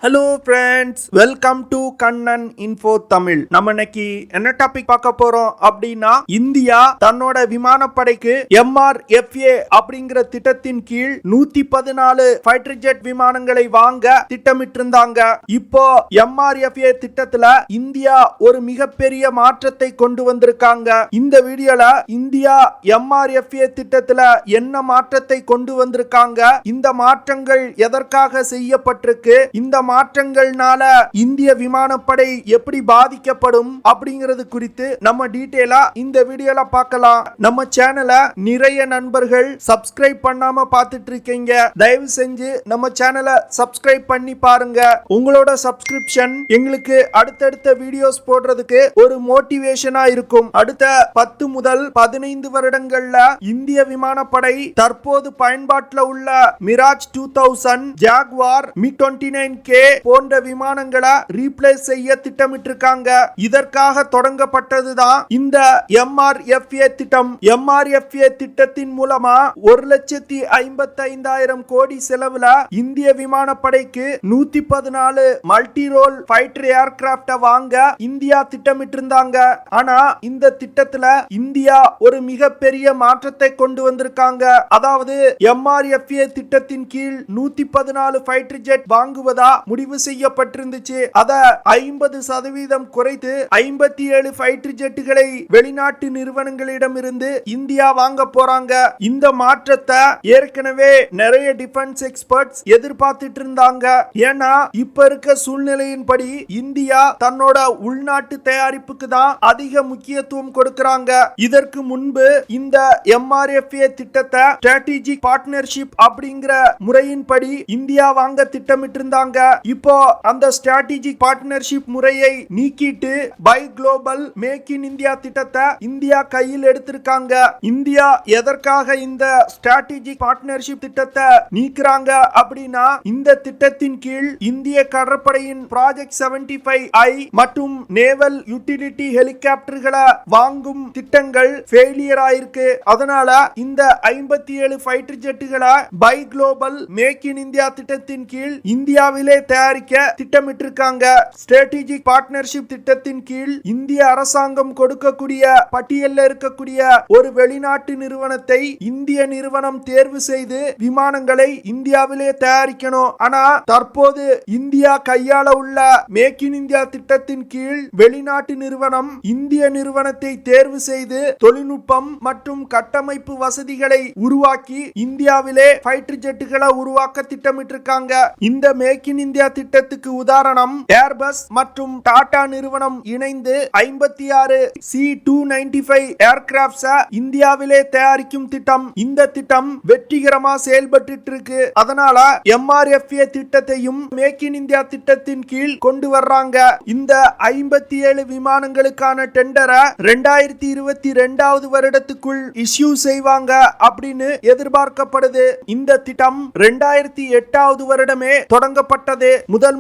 Hello friends, welcome to Kannan info Tamil. நம்ம இன்னைக்கு என்ன டாபிக் பார்க்க போறோம் அப்படின்னா, இந்தியா தன்னோட விமானப்படைக்கு MRFA அப்படிங்கிற திட்டத்தின் கீழ் 114 ஃபைட்டர் ஜெட் விமானங்களை வாங்க திட்டமிட்டிருந்தாங்க. இப்போ MRFA திட்டத்துல இந்தியா ஒரு மிகப்பெரிய மாற்றத்தை கொண்டு வந்திருக்காங்க. இந்த வீடியோல இந்தியா MRFA திட்டத்துல என்ன மாற்றத்தை கொண்டு வந்திருக்காங்க, இந்த மாற்றங்கள் எதற்காக செய்யப்பட்டிருக்கு, இந்த மாற்றங்கள்னால இந்திய விமானப்படை எப்படி பாதிக்கப்படும் அப்படிங்கிறது குறித்து நம்ம டீடைலா இந்த வீடியோல பார்க்கலாம். நம்ம சேனலை நிறைய நண்பர்கள் சப்ஸ்கிரைப் பண்ணாம பார்த்துட்டு இருக்கீங்க. தயவு செஞ்சு நம்ம சேனலை சப்ஸ்கிரைப் பண்ணி பாருங்க. உங்களோட சப்ஸ்கிரிப்ஷன் எங்களுக்கு அடுத்தடுத்த வீடியோஸ் போடுறதுக்கு ஒரு மோட்டிவேஷனா இருக்கும். அடுத்த 10 முதல் 15 வருடங்கள்ல இந்திய விமானப்படை தற்போது பயன்பாட்டில் உள்ள மிராஜ் 2000, ஜாகுவார், MiG-29K போன்ற விமானங்களை ரீப்ளேஸ் செய்ய திட்டமிட்டிருக்காங்க. இதற்காக தொடங்கப்பட்டதுதான் இந்த MRFA திட்டம். MRFA திட்டத்தின் மூலமா 1,55,000 கோடி செலவுல இந்திய விமானப்படைக்கு 114 மல்டி ரோல் ஃபைட்டர் ஏர்கிராப்ட வாங்க இந்தியா திட்டமிட்டிருந்தாங்க. ஆனா இந்த திட்டத்துல இந்தியா ஒரு மிகப்பெரிய மாற்றத்தை கொண்டு வந்திருக்காங்க. அதாவது MRFA திட்டத்தின் கீழ் 114 ஃபைட்டர் ஜெட் வாங்குவதா முடிவு செய்யப்பட்டிருந்துச்சு. அத 50% குறைத்து 57 ஃபைட்டர் ஜெட்டுகளை வெளிநாட்டு நிறுவனங்களிடமிருந்து இந்தியா வாங்க போறாங்க. இந்த மாற்றத்தை ஏற்கனவே நிறைய டிஃபென்ஸ் எக்ஸ்பர்ட்ஸ் எதிர்பார்த்துட்டு இருந்தாங்க. ஏன்னா இப்ப இருக்க சூழ்நிலையின்படி இந்தியா தன்னோட உள்நாட்டு தயாரிப்புக்கு தான் அதிக முக்கியத்துவம் கொடுக்கறாங்க. இதற்கு முன்பு இந்த MRFA திட்டத்தை ஸ்ட்ராட்டஜிக் பார்ட்னர்ஷிப் அப்படிங்கிற முறையின்படி இந்தியா வாங்க திட்டமிட்டிருந்தாங்க. இப்போ அந்த ஸ்ட்ராட்டஜிக் பார்ட்னர்ஷிப் முறையை நீக்கிட்டு buy global make in India திட்டத்தை இந்தியா கையில் எடுத்திருக்காங்க. இந்தியா எதற்காக இந்த ஸ்ட்ராட்டஜிக் பார்ட்னர்ஷிப் திட்டத்தை நீக்குறாங்க அப்படின்னா, இந்த திட்டத்தின் கீழ் இந்திய கடற்படையின் ப்ராஜெக்ட் 75I மற்றும் நேவல் யூட்டிலிட்டி ஹெலிகாப்டர்களை வாங்கும் திட்டங்கள் ஃபெயிலியர் ஆயிருக்கு. அதனால இந்த 57 ஃபைட்டர் ஜெட்டுகளை by global make in India திட்டத்தின் கீழ் இந்தியாவிலே தயாரிக்க திட்டமிட்டிருக்காங்க. ஸ்ட்ராட்டஜிக் பார்ட்னர்ஷிப் திட்டத்தின் கீழ் இந்திய அரசாங்கம் கொடுக்கக்கூடிய பட்டியலில் இருக்கக்கூடிய ஒரு வெளிநாட்டு நிறுவனத்தை இந்திய நிறுவனம் தேர்வு செய்து விமானங்களை இந்தியாவிலே தயாரிக்கணும். ஆனா தற்போது இந்தியா கையாள உள்ள மேக் இன் இந்தியா திட்டத்தின் கீழ் வெளிநாட்டு நிறுவனம் இந்திய நிறுவனத்தை தேர்வு செய்து தொழில்நுட்பம் மற்றும் கட்டமைப்பு வசதிகளை உருவாக்கி இந்தியாவிலே ஃபைட்டர் ஜெட்டுகளை உருவாக்க திட்டமிட்டிருக்காங்க. இந்த மேக் இன் இந்தியா திட்டத்துக்கு உதாரணம் ஏர்பஸ் மற்றும் டாடா நிறுவனம் இணைந்து 56 C-295 ஏர்கிராப்ட்ஸை இந்தியாவிலே தயாரிக்கும் திட்டம். இந்த திட்டம் வெற்றிகரமா செயல்பட்டு இருக்கு. அதனால MRFA திட்டத்தையும் மேக் இன் இந்தியா திட்டத்தின் கீழ் கொண்டு வர்றாங்க. இந்த 57 விமானங்களுக்கான டெண்டரை 2022 வருடத்துக்குள் இஷ்யூ செய்வாங்க அப்படின்னு எதிர்பார்க்கப்படுது. இந்த திட்டம் 2008 வருடமே தொடங்கப்பட்டது.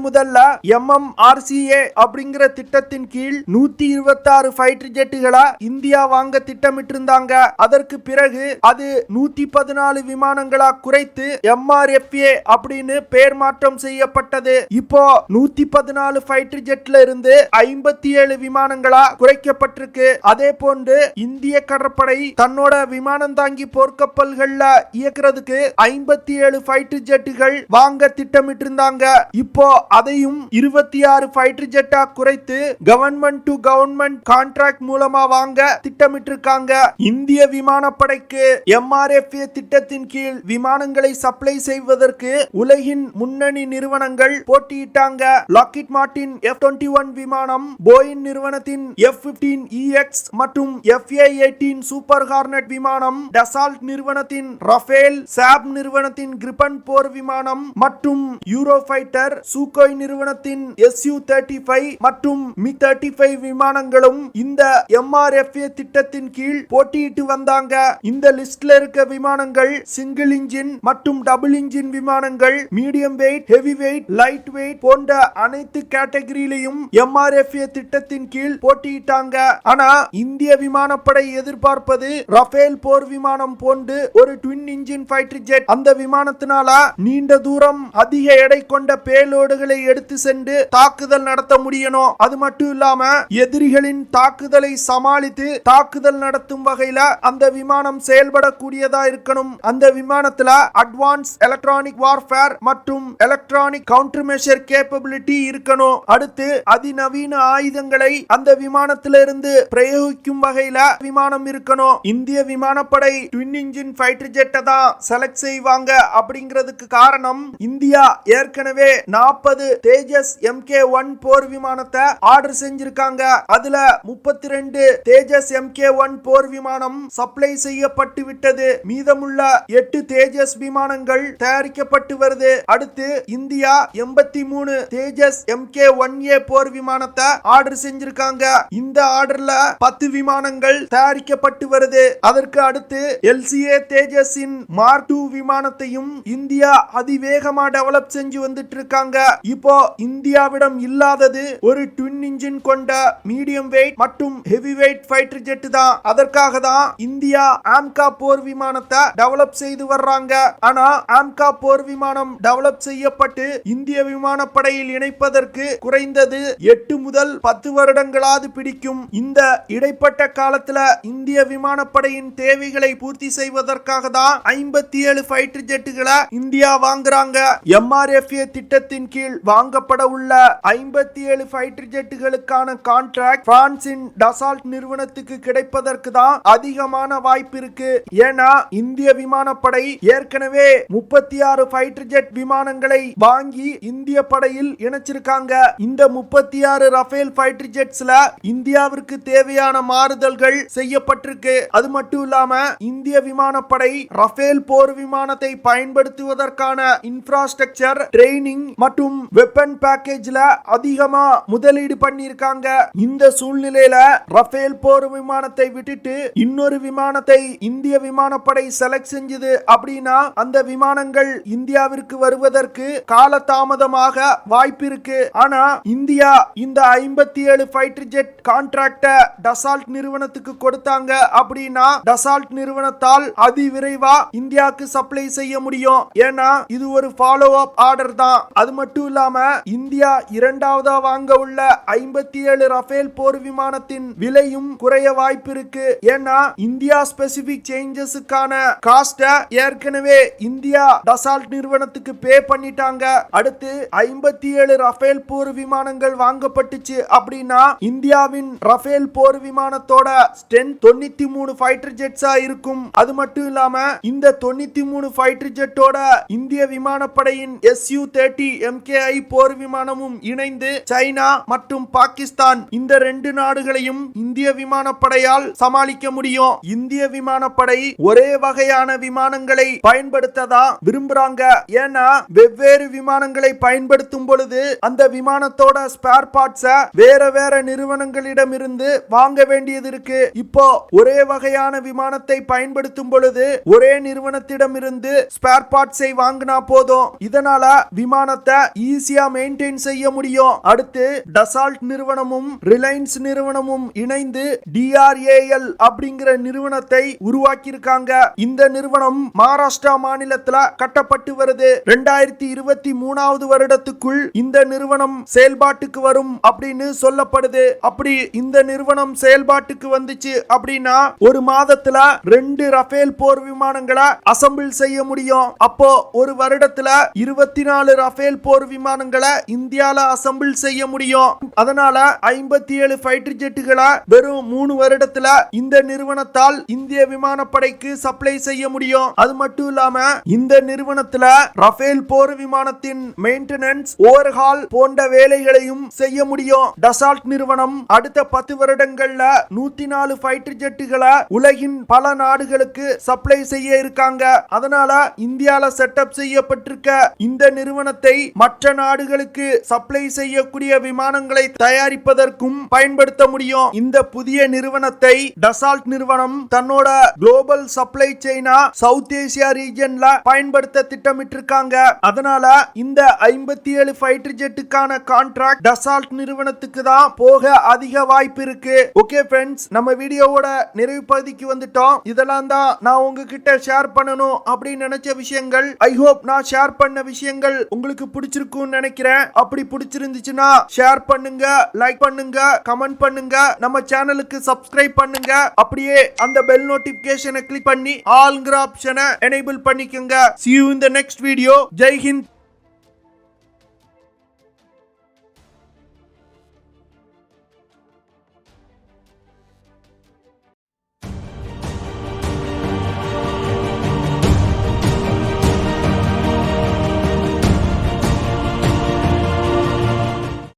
முதல்ல MRCA அப்படிங்கிற திட்டத்தின் கீழ் 126 ஃபைட்டர் ஜெட்டுகளை இந்தியா வாங்க திட்டமிட்டிருந்தாங்க. அதற்கு பிறகு அது 114 விமானங்களா குறைத்து MRFA அப்படின்னு பெயர் மாற்றம் செய்யப்பட்டது. இப்போ 114 ஃபைட்டர் ஜெட்ல இருந்து 57 விமானங்களா குறைக்கப்பட்டிருக்கு. அதே போன்று இந்திய கடற்படை தன்னோட விமானம் தாங்கி போர்க்கப்பல்கள்ல இயக்குறதுக்கு 57 ஃபைட்டர் ஜெட்டுகள் வாங்க திட்டமிட்டிருந்தாங்க. இப்போ அதையும் 26 ஃபைட்டர் ஜெட்டா குறைத்து கவர்மெண்ட் டு கவர்மெண்ட் கான்ட்ராக்ட் மூலமா வாங்க திட்டமிட்டிருக்காங்க. இந்திய விமானப்படைக்கு MRFA திட்டத்தின் கீழ் விமானங்களை சப்ளை செய்வதற்கு உலகின் முன்னணி நிறுவனங்கள் போட்டியிட்டாங்க. லாக்ஹீட் மார்டின் F-21 விமானம், போயிங் நிறுவனத்தின் F-15EX மற்றும் FA-18 சூப்பர் ஹார்னட் விமானம், டசால்ட் நிறுவனத்தின் ரஃபேல், சாப் நிறுவனத்தின் கிரிப்பன் போர் விமானம் மற்றும் யூரோஃபைட்டர், சூகோய் நிறுவனத்தின் Su-35 மற்றும் MiG-35 விமானங்களும் இந்த MRFA திட்டத்தின் கீழ் போட்டியிட்டு வந்தாங்க. இந்த லிஸ்ட்ல இருக்க விமானங்கள் சிங்கிள் இன்ஜின் மற்றும் டபுள் இன்ஜின் விமானங்கள், medium weight, heavy weight, light weight போன்ற அனைத்து கேட்டகரியிலும் MRFA திட்டத்தின் கீழ் போட்டியிட்டாங்க. ஆனா இந்திய விமானப்படை எதிர்பார்ப்பது ரஃபேல் போர் விமானம் போன்று ஒரு ட்வின் இன்ஜின் ஃபைட்டர் ஜெட். அந்த விமானத்தினால நீண்ட தூரம் அதிக எடை கொண்ட பேலோடுகளை எடுத்து சென்று தாக்குதல் நடத்த முடியணும். அது மட்டும் இல்லாம எதிரிகளின் தாக்குதலை சமாளித்து தாக்குதல் நடத்தும் வகையில அந்த விமானம் செயல்படக்கூடியதா இருக்கணும். அந்த விமானத்துல அட்வான்ஸ் எலக்ட்ரானிக் வார்ஃபேர் மற்றும் எலக்ட்ரானிக் கவுண்டர் மெஷர் கேப்பபிலிட்டி இருக்கணும். அடுத்து அதிநவீன ஆயுதங்களை அந்த விமானத்திலிருந்து பிரயோகிக்கும் வகையில விமானம் இருக்கணும். இந்திய விமானப்படை ட்வின் இன்ஜின் ஃபைட்டர் ஜெட்டை தான் செலக்ட் செய்வாங்க. அப்படிங்கிறதுக்கு காரணம் இந்தியா ஏற்கனவே 40 தேஜஸ் MK1 போர் விமானத்தை ஆர்டர் செஞ்சிருக்காங்க. அதுல 32 தேஜஸ் MK1 போர் விமானம் சப்ளை செய்யப்பட்டு விட்டது. மீதமுள்ள 8 தேஜஸ் விமானங்கள் தயாரிக்கப்பட்டு வருது. அடுத்து இந்தியா 83 தேஜஸ் MK1A போர் விமானத்தை ஆர்டர் செஞ்சிருக்காங்க. இந்த ஆர்டர்ல 10 விமானங்கள் தயாரிக்கப்பட்டு வருது. அதற்கு அடுத்து LCA தேஜஸின் மார்க் 2 விமானத்தையும் இந்தியா அதிவேகமா டெவலப் செஞ்சு வந்துட்டு இருக்காங்க. இப்போ இந்தியாவிடம் இல்லாதது ஒரு ட்வின் இன்ஜின் கொண்ட மீடியம் வெயிட் மற்றும் ஹெவி வெயிட் ஃபைட்டர் ஜெட் தான். அதற்காக தான் இந்தியா ஆம்கா போர் விமானத்தை டெவலப் செய்து வர்றாங்க. ஆனா ஆம்கா போர் விமானம் டெவலப் செய்யப்பட்டு இந்திய விமானப்படையில் இணைப்பதற்கு குறைந்தது 8 முதல் 10 வருடங்களாவது பிடிக்கும். இந்த இடைப்பட்ட காலத்துல இந்திய விமானப்படையின் தேவைகளை பூர்த்தி செய்வதற்காக தான் 57 ஃபைட்டர் ஜெட்டுகளை இந்தியா வாங்குறாங்க. MRFA திட்டத்தின் கீழ் வாங்கப்பட உள்ள 57 ஃபைட்டர் ஜெட்டுகளுக்கான கான்ட்ராக்ட் பிரான்சின் டசால்ட் நிறுவனத்துக்கு கிடைப்பதற்கு தான் அதிகமான வாய்ப்பு இருக்கு. ஏன்னா இந்திய விமானப்படை ஏற்கனவே 36 ஃபைட்டர் ஜெட் விமானங்களை வாங்கி இந்திய படையில் இணைச்சிருக்காங்க. இந்த 36 ரஃபேல் ஃபைட்டர் ஜெட்ஸ்ல இந்தியாவிற்கு தேவையான மாறுதல்கள் செய்யப்பட்டிருக்கு. அது மட்டும் இல்லாம இந்திய விமானப்படை ரஃபேல் போர் விமானத்தை பயன்படுத்துவதற்கான இன்ஃப்ராஸ்ட்ரக்சர், ட்ரெய்னிங் மற்றும் வெப்பன் பேக்கேஜ்ல அதிகமா முதலீடு பண்ணிருக்காங்க. இந்த சூழ்நிலையில ரஃபேல் போர் விமானத்தை விட்டுட்டு இன்னொரு விமானத்தை இந்திய விமானப்படை செலக்ட் செஞ்சது அப்படின்னா அந்த விமானங்கள் இந்தியாவிற்கு வருவதற்கு காலதாமதமாக வாய்ப்பு இருக்கு. ஆனா இந்தியா இந்த 57 ஃபைட்டர் ஜெட் கான்ட்ராக்ட டசால்ட் நிறுவனத்துக்கு கொடுத்தாங்க அப்படின்னா டசால்ட் நிறுவனத்தால் அதிவிரைவா இந்தியாவுக்கு சப்ளை செய்ய முடியும். ஏன்னா இது ஒரு ஃபாலோ அப் ஆர்டர் தான். அது மட்டும் இல்லாம இந்தியா இரண்டாவதா வாங்க உள்ள 57 ரஃபேல் போர் விமானத்தின் விலையும் குறைய வாய்ப்பு இருக்கு. ஏன்னா இந்தியா ஸ்பெசிபிக் சேஞ்சஸுக்கான காஸ்ட ஏற்கனவே இந்தியா டசால்ட் நிறுவனத்துக்கு பே பண்ணிட்டாங்க. அடுத்து 57 ரஃபேல் போர் விமானங்கள் வாங்கப்பட்டுச்சு அப்படின்னா இந்தியாவின் ரஃபேல் போர் விமானத்தோட ஸ்ட்ரென்த் 93 ஃபைட்டர் ஜெட்ஸா இருக்கும். அது மட்டும் இல்லாம இந்த 93 ஃபைட்டர் ஜெட்டோட இந்திய விமானப்படையின் Su-30 MKI போர் விமானமும் இணைந்து சைனா மற்றும் பாகிஸ்தான் இந்த 2 நாடுகளையும் இந்திய விமானப்படையால் சமாளிக்க முடியும். இந்திய விமானப்படை ஒரே வகையான விமானங்களை பயன்படுத்ததா விரும்புறாங்க. ஏன்னா வெவ்வேறு விமானங்களை பயன்படுத்தும் பொழுது அந்த விமானத்தோட ஸ்பேர் பார்ட்ஸ வேற வேற நிறுவனங்களிடமிருந்து வாங்க வேண்டியது இருக்கு. இப்போ ஒரே வகையான விமானத்தை பயன்படுத்தும் பொழுது ஒரே நிறுவனத்திடமிருந்து ஸ்பேர் பார்ட்ஸை வாங்கினா போதும். இதனால விமானத்தை ஈஸியா மெயின்டைன் செய்ய முடியும். அடுத்து டசால்ட் நிறுவனமும் ரிலையன்ஸ் நிறுவனமும் இணைந்து DRAL அப்படிங்கிற நிறுவனத்தை உருவாக்கி இருக்காங்க. இந்த நிறுவனம் மகாராஷ்டிரா மாநிலத்துல கட்டப்பட்டு வருது. 2023 வருடத்துக்குள் இந்த நிறுவனம் செயல்பாட்டுக்கு வரும் அப்படின்னு சொல்லப்படுது. அப்படி இந்த நிறுவனம் செயல்பாட்டுக்கு வந்துச்சு அப்படின்னா ஒரு மாதத்துல 2 ரஃபேல் போர் விமானங்களை அசம்பிள் செய்ய முடியும். அப்போ ஒரு வருடத்துல 24 ரஃபேல் போர் விமானங்களை இந்தியால அசம்பிள் செய்ய முடியும். அதனால 57 ஃபைட்டர் ஜெட்டுகளை வெறும் 3 வருடத்துல இந்த நிறுவனத்தால் இந்திய விமானப்படைக்கு சப்ளை செய்ய முடியும். அது மட்டும் இல்லாம இந்த நிறுவனத்துல ரஃபேல் போர் விமானத்தின் மெயின்டெனன்ஸ், ஓவர்ஹால் போன்ற வேலைகளையும் செய்ய முடியும். டசால்ட் நிறுவனம் அடுத்த 10 வருடங்கள்ல 104 ஃபைட்டர் ஜெட்டுகளை உலகின் பல நாடுகளுக்கு சப்ளை செய்ய இருக்காங்க. அதனால இந்தியால செட்டப் செய்யப்பட்டிருக்க இந்த நிறுவனத்தை மற்ற நாடுகளுக்கு சப்ளை செய்யக்கூடிய விமானங்களை தயாரிப்பதற்கும் பயன்படுத்த முடியும். இந்த புதிய நிறுவனத்தை டசால்ட் நிறுவனம் தன்னோட குளோபல் சப்ளை செயினா சவுத் ஏசியா ரீஜன்ல பயன்படுத்த திட்டமிட்டிருக்காங்க. அதனால இந்த 57 ஃபைட்டர் ஜெட்டுக்கான கான்ட்ராக்ட் டசால்ட் நிறுவனத்துக்கு தான் போக அதிக வாய்ப்பு இருக்கு. ஓகே ஃப்ரெண்ட்ஸ், நம்ம வீடியோவோட நிறைவு பகுதிக்கு வந்துட்டோம். இதெல்லாம் தான் நான் உங்ககிட்ட ஷேர் பண்ணணும் அப்படின்னு நினைச்ச விஷயங்கள். ஐ ஹோப் நான் ஷேர் பண்ண விஷயங்கள் உங்களுக்கு உங்களுக்கு பிடிச்சிருக்கும்னு நினைக்கிறேன். அப்படி பிடிச்சிருந்துச்சுன்னா ஷேர் பண்ணுங்க, லைக் பண்ணுங்க, கமெண்ட் பண்ணுங்க, நம்ம சேனலுக்கு சப்ஸ்கிரைப் பண்ணுங்க. அப்படியே அந்த பெல் நோட்டிபிகேஷனை கிளிக் பண்ணி ஆல்ங்கிற ஆப்ஷனை எனேபிள் பண்ணிக்கங்க. See you in the next video. Jai Hind.